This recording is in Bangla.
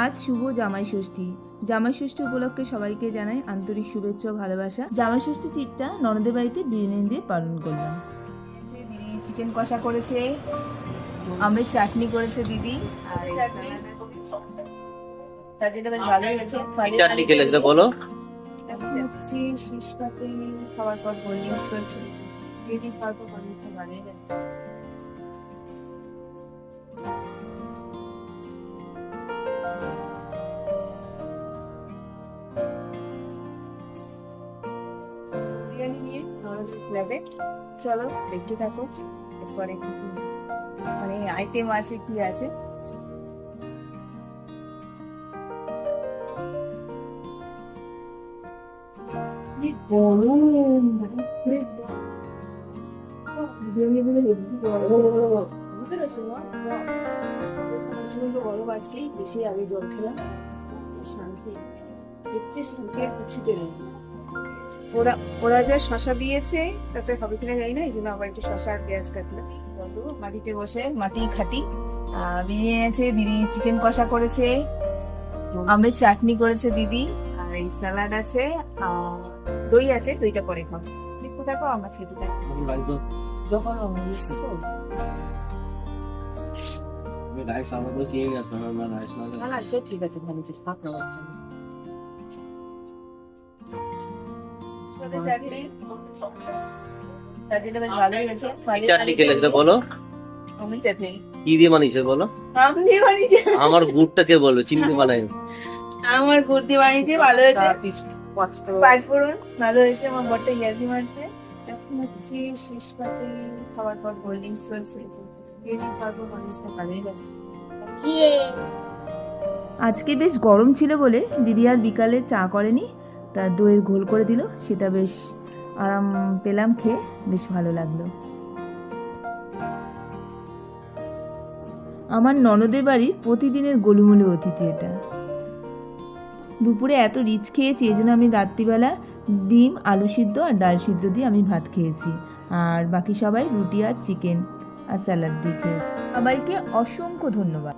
আজ শুভ জামাই ষষ্ঠী। জামাই ষষ্ঠী উপলক্ষে সবাইকে জানাই আন্তরিক শুভেচ্ছা ও ভালোবাসা। জামাই ষষ্ঠী ট্রিপটা ননদের বাড়িতে বিরিয়ানি দিয়ে পালন করলাম। দিদি চিকেন কষা করেছে, আমের চাটনি করেছে দিদি, আর চাটনিটা বেশ ভালোই হয়েছে। চাটনি খেলে বলো। এখন হচ্ছে শেষ পাতে খাওয়ার পর কোল্ড ড্রিঙ্কস চলছে। দিদি খাওয়ার পর কোল্ড ড্রিঙ্কস বানিয়ে দেন। বিরিয়ানি নিয়ে নরদের ক্লাবে চলো দেখতে থাকো। এরপরে কিছু মানে আইটেম আছে, কি আছে প্রচন্ড গরম আজকে, বেশি আগে জল খেলাম, শান্তি দেখছে, শান্তি আর কিছুতে নেই। ওরা যা শশা দিয়েছে তাতে হবে কিনা জানি না, এই জন্য আবার একটু শশা আর পেঁয়াজ কাটলাম। মাটিতে বসে মাটি খাটি বিরিয়ানি আছে, দিদি চিকেন কষা করেছে, আমের চাটনি করেছে দিদি, আর এই স্যালাড আছে, দই আছে, দইটা পরে খাবো। দেখতে থাকো, আমরা খেতে থাকি। যখন ঠিক আছে, ভালো থাক না। চাটনিটা বেশ ভালোই হয়েছে। চাটনি খেলে বলো। আমের চাটনি কি দিয়ে বানিয়েছে বলো? আম দিয়ে বানিয়েছে। আমার গুড়টা কে বলো, চিনিতে বানাই। আমার গুড় দিয়ে বানিয়েছে, ভালো হয়েছে। পাঁচফোড়ন ভালো হয়েছে। আমার বরটা ইয়ার্কি মারছে। এখন হচ্ছে শেষ পাতে খাওয়ার পর কোল্ড ড্রিঙ্কস চলছে। আজকে বেশ গরম ছিল বলে দিদি আর বিকালে চা করেনি, তা দইয়ের ঘোল করে দিল, সেটা বেশ আরাম পেলাম খেয়ে, বেশ ভালো লাগলো। আমার ননদের বাড়ির প্রতিদিনের গোলুমুলু অতিথি এটা। দুপুরে এত রিচ খেয়েছি, এই জন্য আমি রাত্রিবেলা ডিম, আলু সিদ্ধ আর ডাল সিদ্ধ দিয়ে আমি ভাত খেয়েছি, আর বাকি সবাই রুটি আর চিকেন আর স্যালাড দিয়ে খেয়েছি। সবাইকে অসংখ্য ধন্যবাদ।